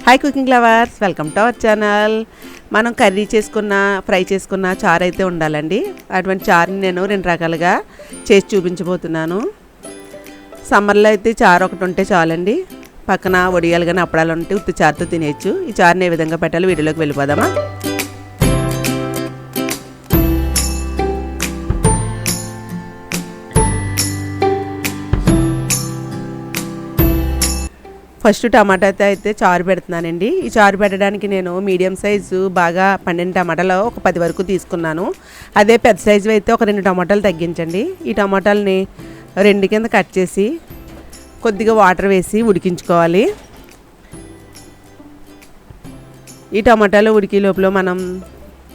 Hi cooking lovers, welcome to our channel. మనం curry చేసుకున్న fry చేసుకున్న చారు అయితే ఉండాలండి. అటువంటి చారుని నేను 2 రకాలుగా చేసి చూపించబోతున్నాను. సమ్మర్లో అయితే చారు ఒకటి ఉంటే చాలండి. పక్కన వడియాలు కానీ అప్పడాలు ఉంటే ఉత్తి చారుతో తినేయచ్చు. ఈ చారుని ఏ విధంగా పెట్టాలో వీడియోలోకి వెళ్ళిపోదామా. ఫస్ట్ టమాటా అయితే చారు పెడుతున్నానండి. ఈ చారు పెట్టడానికి నేను మీడియం సైజు బాగా పండిన టమాటాలు ఒక 10 వరకు తీసుకున్నాను. అదే పెద్ద సైజు అయితే ఒక 2 టమాటాలు తగ్గించండి. ఈ టమాటాలని 2 కింద కట్ చేసి కొద్దిగా వాటర్ వేసి ఉడికించుకోవాలి. ఈ టమాటాలు ఉడికి లోపల మనం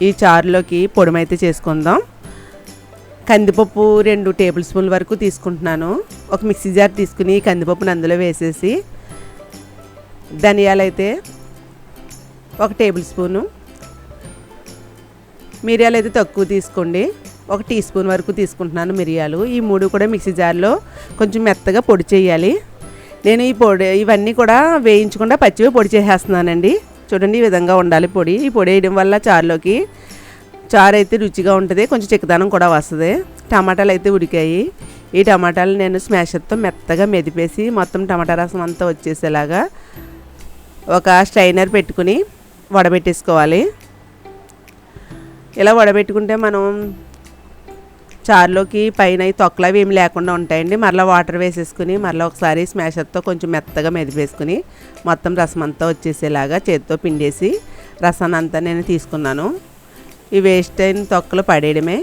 ఈ చారులోకి పొడిమైతే చేసుకుందాం. కందిపప్పు 2 టేబుల్ స్పూన్ల వరకు తీసుకుంటున్నాను. ఒక మిక్సీ జార్ తీసుకుని కందిపప్పుని అందులో వేసేసి, ధనియాలు అయితే 1 టేబుల్ స్పూను, మిరియాలు అయితే తక్కువ తీసుకోండి, 1 టీ స్పూన్ వరకు తీసుకుంటున్నాను మిరియాలు. ఈ 3 కూడా మిక్సీ జార్లో కొంచెం మెత్తగా పొడి చేయాలి. నేను ఇవన్నీ కూడా వేయించకుండా పచ్చివే పొడి చేసేస్తున్నానండి. చూడండి, ఈ విధంగా ఉండాలి పొడి. ఈ పొడి వేయడం వల్ల చారులోకి చారు అయితే రుచిగా ఉంటుంది, కొంచెం చిక్కదనం కూడా వస్తుంది. టమాటాలు అయితే ఉడికాయి. ఈ టమాటాలు నేను స్మాషర్తో మెత్తగా మెదిపేసి మొత్తం టమాటా రసం అంతా వచ్చేసేలాగా ఒక స్ట్రైనర్ పెట్టుకుని వడబెట్టేసుకోవాలి. ఇలా వడబెట్టుకుంటే మనం చారులోకి పైన తొక్కలవి ఏమి లేకుండా ఉంటాయండి. మరలా వాటర్ వేసేసుకుని మరలా ఒకసారి స్మాషర్తో కొంచెం మెత్తగా మెదిపేసుకుని మొత్తం రసం అంతా వచ్చేసేలాగా చేతితో పిండేసి రసాన్ని అంతా నేను తీసుకున్నాను. ఈ వేస్ట్ అయిన తొక్కలు పడేయడమే.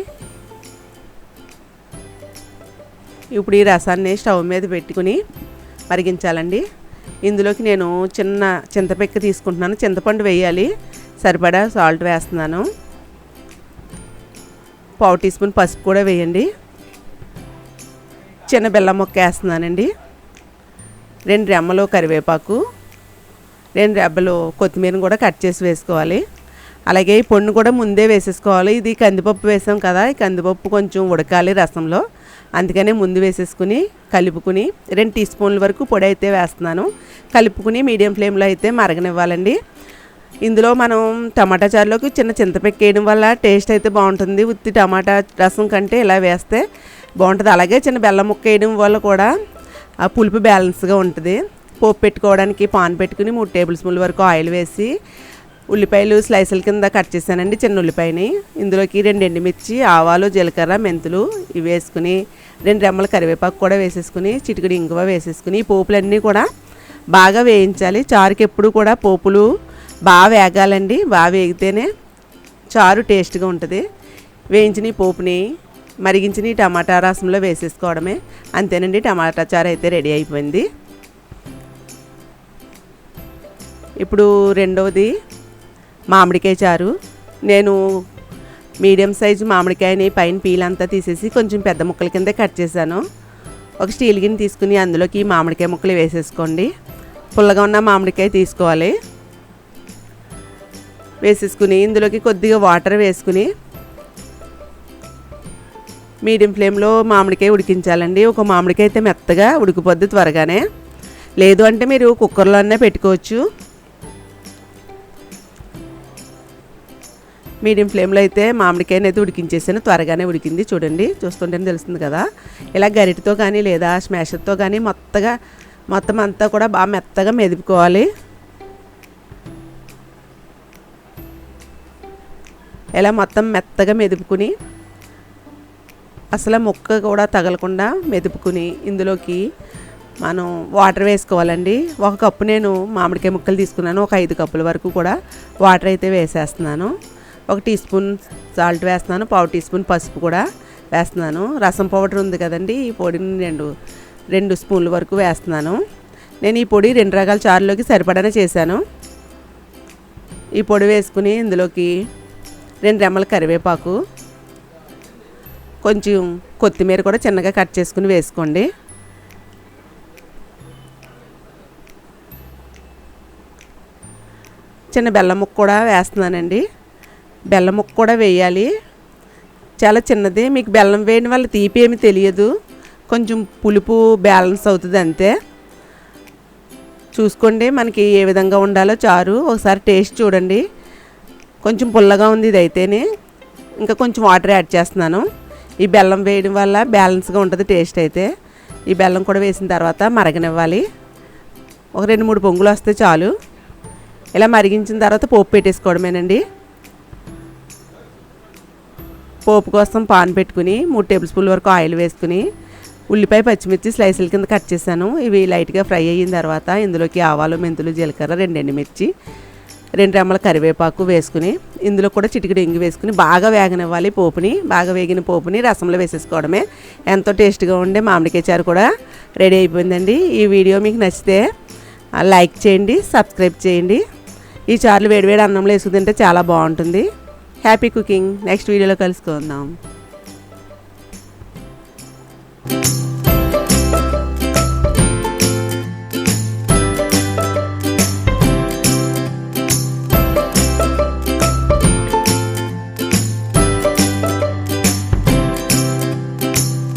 ఇప్పుడు ఈ రసాన్ని స్టవ్ మీద పెట్టుకుని మరిగించాలండి. ఇందులోకి నేను చిన్న చింతపిక్క తీసుకుంటున్నాను. చింతపండు వేయాలి, సరిపడా సాల్ట్ వేస్తున్నాను. 1/4 టీ స్పూన్ పసుపు కూడా వేయండి. చిన్న బెల్లం ముక్క వేస్తున్నానండి. 2 రెమ్మలు కరివేపాకు, 2 రెబ్బలు కొత్తిమీరని కూడా కట్ చేసి వేసుకోవాలి. అలాగే ఈ పొడిని కూడా ముందే వేసేసుకోవాలి. ఇది కందిపప్పు వేసాం కదా, ఈ కందిపప్పు కొంచెం ఉడకాలి రసంలో, అందుకనే ముందు వేసేసుకుని కలుపుకుని 2 టీ స్పూన్ల వరకు పొడి అయితే వేస్తున్నాను. కలుపుకుని మీడియం ఫ్లేమ్లో అయితే మరగనివ్వాలండి. ఇందులో మనం టమాటా చారులోకి చిన్న చింతపిక్క వేయడం వల్ల టేస్ట్ అయితే బాగుంటుంది. ఉత్తి టమాటా రసం కంటే ఇలా వేస్తే బాగుంటుంది. అలాగే చిన్న బెల్లం ముక్క వేయడం వల్ల కూడా ఆ పులుపు బ్యాలెన్స్గా ఉంటుంది. పోపు పెట్టుకోవడానికి పాన్ పెట్టుకుని 3 టేబుల్ స్పూన్ల వరకు ఆయిల్ వేసి ఉల్లిపాయలు స్లైసుల కింద కట్ చేశానండి, చిన్న ఉల్లిపాయని. ఇందులోకి 2 ఎండుమిర్చి, ఆవాలు, జీలకర్ర, మెంతులు ఇవి వేసుకుని 2 రెమ్మల కరివేపాకు కూడా వేసేసుకుని చిటికెడు ఇంగువ వేసేసుకుని ఈ పోపులన్నీ కూడా బాగా వేయించాలి. చారుకి ఎప్పుడు కూడా పోపులు బాగా వేగాలండి. బాగా వేగితేనే చారు టేస్ట్గా ఉంటుంది. వేయించిన ఈ పోపుని మరిగించిన ఈ టమాటా రసంలో వేసేసుకోవడమే. అంతేనండి, టమాటా చారు అయితే రెడీ అయిపోయింది. ఇప్పుడు రెండవది మామిడికాయ చారు. నేను మీడియం సైజు మామిడికాయని పైన పీలంతా తీసేసి కొంచెం పెద్ద ముక్కల కింద కట్ చేశాను. ఒక స్టీల్ గిన్నె తీసుకుని అందులోకి మామిడికాయ ముక్కలు వేసేసుకోండి. పుల్లగా ఉన్న మామిడికాయ తీసుకోవాలి. వేసేసుకుని ఇందులోకి కొద్దిగా వాటర్ వేసుకుని మీడియం ఫ్లేమ్లో మామిడికాయ ఉడికించాలండి. ఒక మామిడికాయ అయితే మెత్తగా ఉడికిపోద్ది త్వరగానే. లేదు అంటే మీరు కుక్కర్లోనే పెట్టుకోవచ్చు. మీడియం ఫ్లేమ్లో అయితే మామిడికాయని అయితే ఉడికించేసాను. త్వరగానే ఉడికింది. చూడండి, చూస్తుంటేనే తెలుస్తుంది కదా. ఇలా గరిటతో కానీ లేదా స్మాషర్తో కానీ మొత్తం అంతా కూడా బాగా మెత్తగా మెదుపుకోవాలి. ఇలా మొత్తం మెత్తగా మెదుపుకుని అసలు ముక్క కూడా తగలకుండా మెదుపుకుని ఇందులోకి మనం వాటర్ వేసుకోవాలండి. 1 కప్పు నేను మామిడికాయ ముక్కలు తీసుకున్నాను. ఒక 5 కప్పుల వరకు కూడా వాటర్ అయితే వేసేస్తున్నాను. 1 టీ స్పూన్ సాల్ట్ వేస్తున్నాను. 1/4 టీ స్పూన్ పసుపు కూడా వేస్తున్నాను. రసం పౌడర్ ఉంది కదండి, ఈ పొడిని 2 స్పూన్ల వరకు వేస్తున్నాను. నేను ఈ పొడి 2 రకాల చారులోకి సరిపడానే చేశాను. ఈ పొడి వేసుకుని ఇందులోకి 2 రెమ్మల కరివేపాకు, కొంచెం కొత్తిమీర కూడా చిన్నగా కట్ చేసుకుని వేసుకోండి. చిన్న బెల్లం ముక్క కూడా వేస్తున్నానండి. బెల్లం ముక్క కూడా వేయాలి. చాలా చిన్నది. మీకు బెల్లం వేయడం వల్ల తీపి ఏమి తెలియదు, కొంచెం పులుపు బ్యాలెన్స్ అవుతుంది అంతే. చూసుకోండి మనకి ఏ విధంగా ఉండాలో చారు ఒకసారి టేస్ట్ చూడండి. కొంచెం పుల్లగా ఉంది ఇది అయితేనే. ఇంకా కొంచెం వాటర్ యాడ్ చేస్తున్నాను. ఈ బెల్లం వేయడం వల్ల బ్యాలెన్స్గా ఉంటుంది టేస్ట్ అయితే. ఈ బెల్లం కూడా వేసిన తర్వాత మరగనివ్వాలి. ఒక 2-3 పొంగులు వస్తే చాలు. ఇలా మరిగించిన తర్వాత పోపు పెట్టేసుకోవడమేనండి. పోపు కోసం పాన్ పెట్టుకుని 3 టేబుల్ స్పూన్ల వరకు ఆయిల్ వేసుకుని ఉల్లిపాయ పచ్చిమిర్చి స్లైసుల కింద కట్ చేశాను. ఇవి లైట్గా ఫ్రై అయిన తర్వాత ఇందులోకి ఆవాలు, మెంతులు, జీలకర్ర, 2 ఎండుమిర్చి, 2 రెమ్మల కరివేపాకు వేసుకుని ఇందులో కూడా చిటికెడు ఇంగు వేసుకుని బాగా వేగనివ్వాలి పోపుని. బాగా వేగిన పోపుని రసంలో వేసేసుకోవడమే. ఎంతో టేస్ట్గా ఉండే మామిడికాయ చారు కూడా రెడీ అయిపోయిందండి. ఈ వీడియో మీకు నచ్చితే లైక్ చేయండి, సబ్స్క్రైబ్ చేయండి. ఈ చారులు వేడివేడి అన్నంలో వేసుకు తింటే చాలా బాగుంటుంది. Happy cooking. నెక్స్ట్ వీడియోలో కలుసుకుందాం.